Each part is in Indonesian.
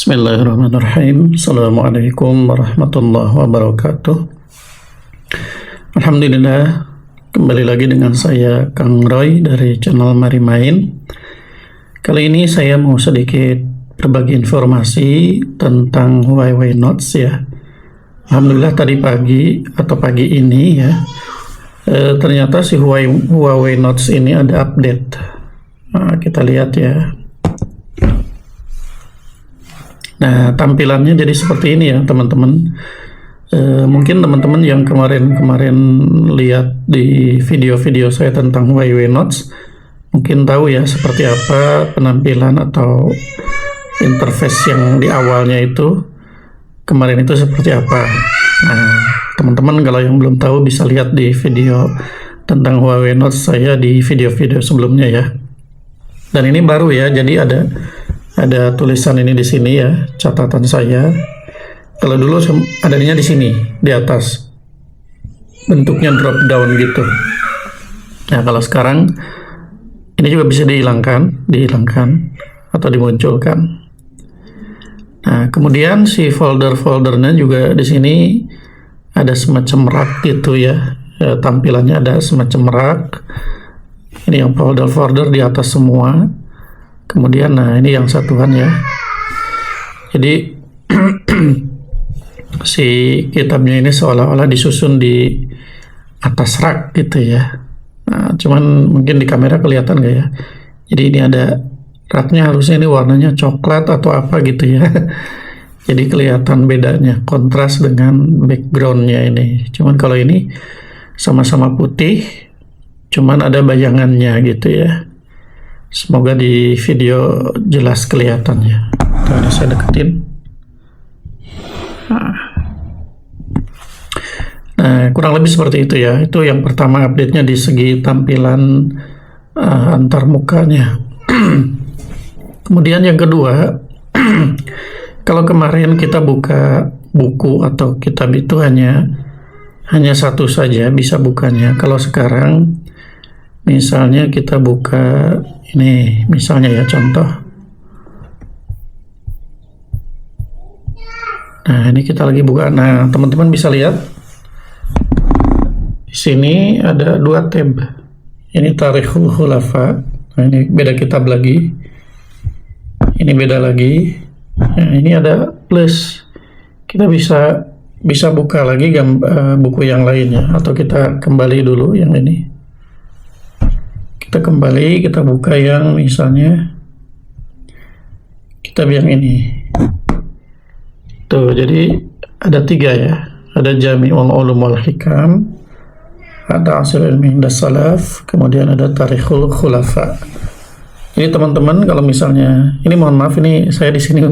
Bismillahirrahmanirrahim. Assalamualaikum warahmatullahi wabarakatuh. Alhamdulillah, kembali lagi dengan saya Kang Roy dari channel Mari Main. Kali ini saya mau sedikit berbagi informasi tentang Huawei Notes ya. Alhamdulillah tadi pagi ini ya, ternyata si Huawei Notes ini ada update. Nah, kita lihat ya. Nah, tampilannya jadi seperti ini ya teman-teman. Mungkin teman-teman yang kemarin lihat di video-video saya tentang Huawei Notes mungkin tahu ya seperti apa penampilan atau interface yang di awalnya itu kemarin itu seperti apa. Nah, teman-teman kalau yang belum tahu bisa lihat di video tentang Huawei Notes saya di video-video sebelumnya ya. Dan ini baru ya, jadi ada tulisan ini di sini ya, catatan saya. Kalau dulu adanya di sini, di atas. Bentuknya drop down gitu. Nah, kalau sekarang ini juga bisa dihilangkan atau dimunculkan. Nah, kemudian si folder-foldernya juga di sini ada semacam rak gitu ya. Tampilannya ada semacam rak. Ini yang folder-folder di atas semua. Kemudian, nah ini yang satuan ya. Jadi si kitabnya ini seolah-olah disusun di atas rak gitu ya. Nah, cuman mungkin di kamera kelihatan nggak ya? Jadi ini ada raknya, harusnya ini warnanya coklat atau apa gitu ya. Jadi kelihatan bedanya, kontras dengan backgroundnya ini. Cuman kalau ini sama-sama putih, cuman ada bayangannya gitu ya. Semoga di video jelas kelihatan ya. Ini saya deketin. Nah, kurang lebih seperti itu ya. Itu yang pertama update-nya di segi tampilan antar mukanya. Kemudian yang kedua, kalau kemarin kita buka buku atau kitab itu hanya satu saja bisa bukanya. Kalau sekarang misalnya kita buka ini, misalnya ya contoh. Nah, ini kita lagi buka. Nah, teman-teman bisa lihat di sini ada dua tab. Ini Tarikhul Khulafa. Nah, ini beda kitab lagi. Ini beda lagi. Nah, ini ada plus. Kita bisa buka lagi buku yang lainnya, atau kita kembali dulu yang ini. Kita kembali, kita buka yang misalnya kitab yang ini. Tuh, jadi ada 3 ya. Ada Jami'ul Ulum wal Hikam, ada Asrul Ilmi Inda Salaf, kemudian ada Tarikhul Khulafa. Ini teman-teman kalau misalnya, ini mohon maaf, ini saya di sini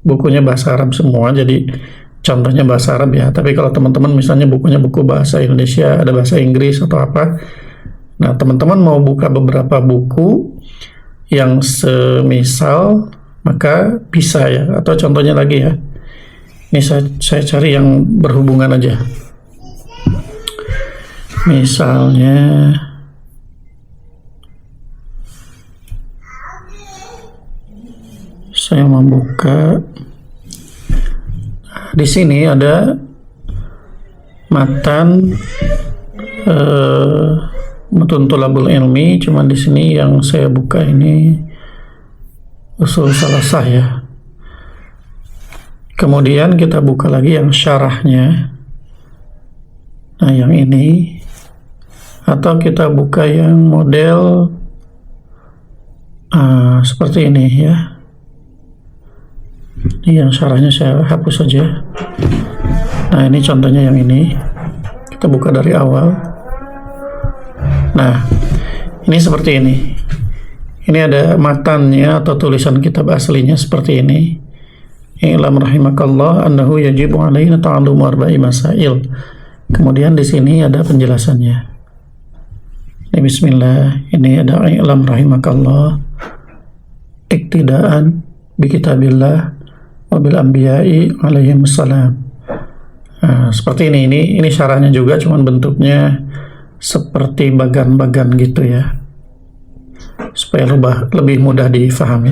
bukunya bahasa Arab semua, jadi contohnya bahasa Arab ya. Tapi kalau teman-teman misalnya bukunya buku bahasa Indonesia, ada bahasa Inggris atau apa, nah, teman-teman mau buka beberapa buku yang semisal, maka bisa ya. Atau contohnya lagi ya, ini saya cari yang berhubungan aja. Misalnya saya membuka, di sini ada matan Mutun Thalabul Ilmi, cuman di sini yang saya buka ini Usul Salasah ya. Kemudian kita buka lagi yang syarahnya. Nah, yang ini. Atau kita buka yang model seperti ini ya. Ini yang syarahnya saya hapus saja. Nah, ini contohnya yang ini. Kita buka dari awal. Nah, ini seperti ini. Ini ada matannya atau tulisan kitab aslinya seperti ini. I'lam rahimakallah annahu yajibu alaina ta'allumu arba'i masail. Kemudian di sini ada penjelasannya. Ini bismillah. Ini ada i'lam rahimakallah iktidaan bi kitabillah wa bil anbiya'i alaihimussalam. Nah, seperti ini syarahnya juga, cuman bentuknya seperti bagan-bagan gitu ya, supaya lebih mudah difahami.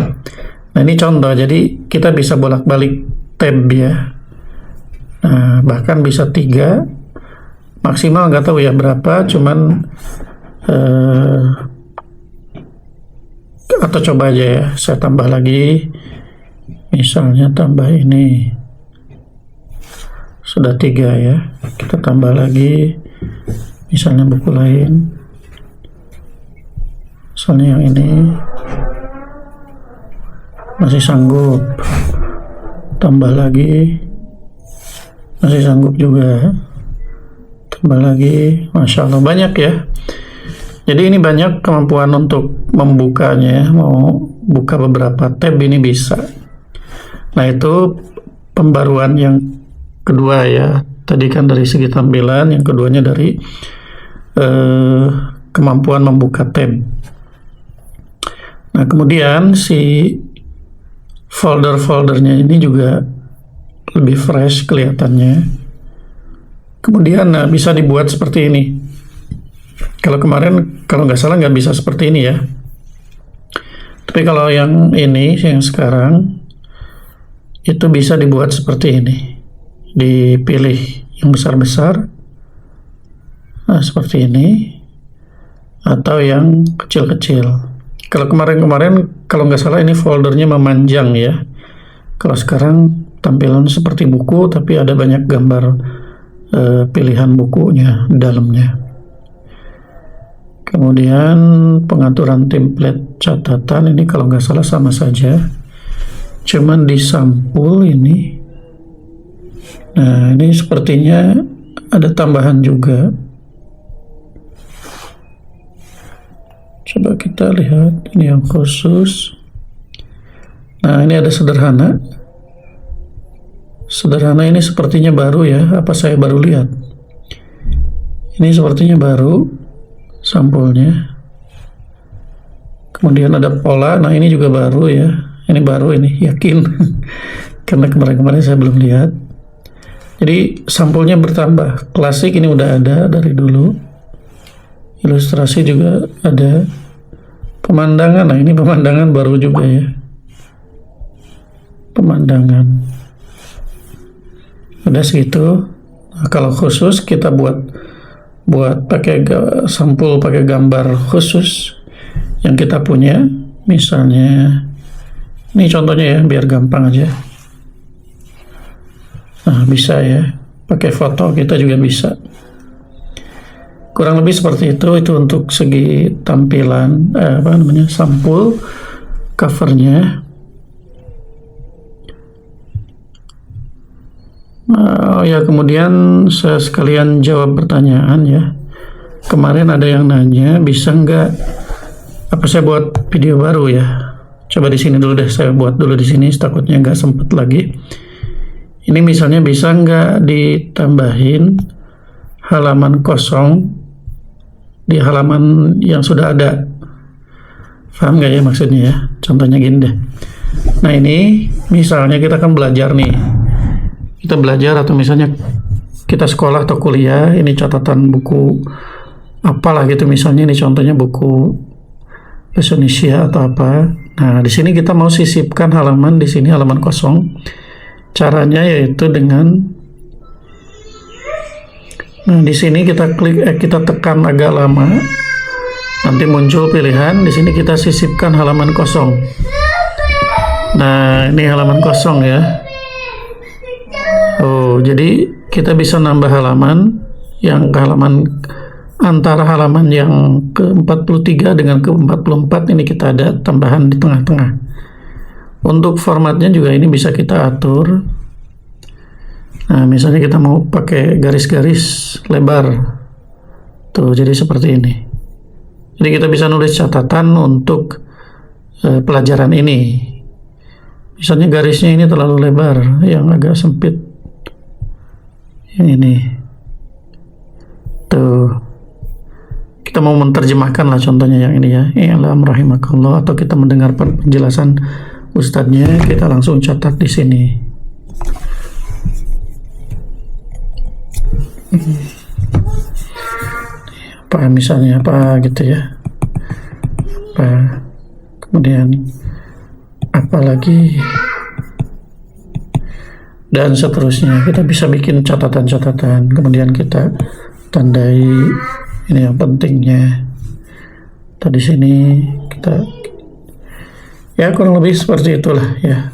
Nah ini contoh, jadi kita bisa bolak-balik tab ya. Nah, bahkan bisa 3, maksimal nggak tahu ya berapa, cuman atau coba aja ya, saya tambah lagi, misalnya tambah ini, sudah 3 ya, kita tambah lagi, misalnya buku lain, misalnya yang ini, masih sanggup, tambah lagi, masih sanggup juga, tambah lagi, Masya Allah banyak ya. Jadi ini banyak kemampuan untuk membukanya, mau buka beberapa tab ini bisa. Nah itu pembaruan yang kedua ya, tadi kan dari segi tampilan, yang keduanya dari kemampuan membuka tab. Nah kemudian si folder-foldernya ini juga lebih fresh kelihatannya. Kemudian bisa dibuat seperti ini. Kalau kemarin kalau nggak salah nggak bisa seperti ini ya. Tapi kalau yang ini, yang sekarang itu bisa dibuat seperti ini. Dipilih yang besar-besar, nah seperti ini, atau yang kecil-kecil. Kalau kemarin kalau nggak salah ini foldernya memanjang ya. Kalau sekarang tampilan seperti buku, tapi ada banyak gambar pilihan bukunya di dalamnya. Kemudian pengaturan template catatan ini kalau nggak salah sama saja, cuman di sampul ini. Nah ini sepertinya ada tambahan juga. Coba kita lihat, ini yang khusus. Nah ini ada sederhana. Sederhana ini sepertinya baru ya, apa saya baru lihat? Ini sepertinya baru sampulnya. Kemudian ada pola, nah ini juga baru ya. Ini baru ini, yakin. Karena kemarin-kemarin saya belum lihat. Jadi sampulnya bertambah. Klasik ini udah ada dari dulu. Ilustrasi juga ada. Pemandangan, nah ini pemandangan baru juga ya. Pemandangan. Udah segitu. Nah, kalau khusus kita buat pakai sampul, pakai gambar khusus yang kita punya. Misalnya ini contohnya ya, biar gampang aja. Nah bisa ya, pakai foto kita juga bisa. Kurang lebih seperti itu untuk segi tampilan sampul covernya. Ya kemudian saya sekalian jawab pertanyaan ya. Kemarin ada yang nanya bisa nggak apa saya buat video baru ya. Coba di sini dulu deh, saya buat dulu di sini, takutnya nggak sempet lagi. Ini misalnya bisa nggak ditambahin halaman kosong di halaman yang sudah ada. Paham nggak ya maksudnya ya? Contohnya gini deh. Nah ini misalnya kita akan belajar nih. Kita belajar atau misalnya kita sekolah atau kuliah, ini catatan buku apalah gitu, misalnya ini contohnya buku bahasa Indonesia atau apa. Nah di sini kita mau sisipkan halaman, di sini halaman kosong. Caranya yaitu dengan, nah di sini kita klik, kita tekan agak lama, nanti muncul pilihan. Di sini kita sisipkan halaman kosong. Nah ini halaman kosong ya. Oh, jadi kita bisa nambah halaman yang ke halaman antara halaman yang ke-43 dengan ke-44 ini kita ada tambahan di tengah-tengah. Untuk formatnya juga ini bisa kita atur. Nah, misalnya kita mau pakai garis-garis lebar. Tuh, jadi seperti ini. Jadi kita bisa nulis catatan untuk pelajaran ini. Misalnya garisnya ini terlalu lebar, yang agak sempit. Yang ini tuh, kita mau menerjemahkan lah contohnya yang ini ya, i'lam rahimakallah, atau kita mendengar penjelasan ustadznya, kita langsung catat di sini. Apa misalnya apa gitu ya, apa, kemudian apalagi, dan seterusnya. Kita bisa bikin catatan-catatan, kemudian kita tandai ini yang pentingnya. Tadi sini kita, ya kurang lebih seperti itulah ya.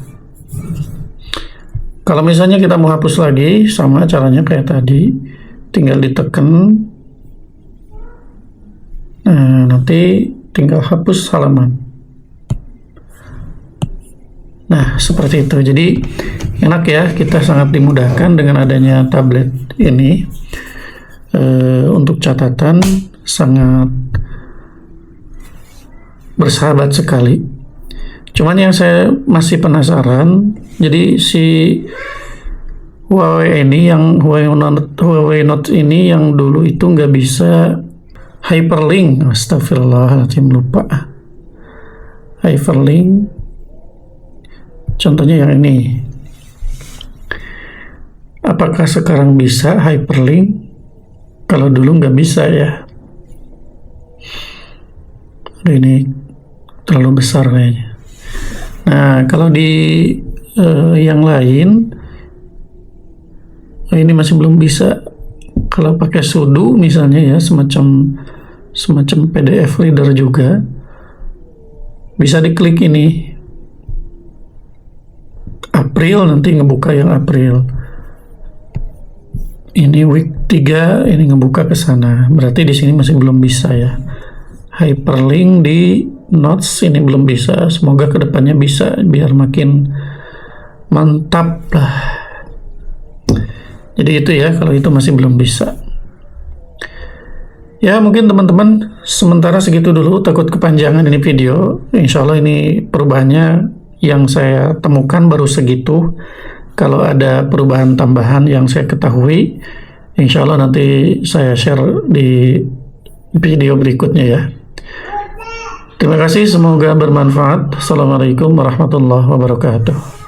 Kalau misalnya kita mau hapus lagi, sama caranya kayak tadi, tinggal ditekan. Nah, nanti tinggal hapus halaman. Nah, seperti itu. Jadi enak ya, kita sangat dimudahkan dengan adanya tablet ini. Untuk catatan sangat bersahabat sekali. Cuman yang saya masih penasaran, jadi si Huawei ini, yang Huawei Note ini yang dulu itu nggak bisa hyperlink. Astagfirullahaladzim, lupa. Hyperlink, contohnya yang ini. Apakah sekarang bisa hyperlink? Kalau dulu nggak bisa ya. Ini terlalu besar kayaknya. Nah, kalau di yang lain, ini masih belum bisa. Kalau pakai sudo misalnya ya, semacam PDF reader juga, bisa diklik ini April, nanti ngebuka yang April. Ini week 3, ini ngebuka ke sana. Berarti di sini masih belum bisa ya. Hyperlink di Notes ini belum bisa. Semoga kedepannya bisa, biar makin mantap lah. Jadi itu ya, kalau itu masih belum bisa. Ya mungkin teman-teman sementara segitu dulu, takut kepanjangan ini video. Insya Allah ini perubahannya yang saya temukan baru segitu. Kalau ada perubahan tambahan yang saya ketahui, insya Allah nanti saya share di video berikutnya ya. Terima kasih, semoga bermanfaat. Assalamualaikum warahmatullahi wabarakatuh.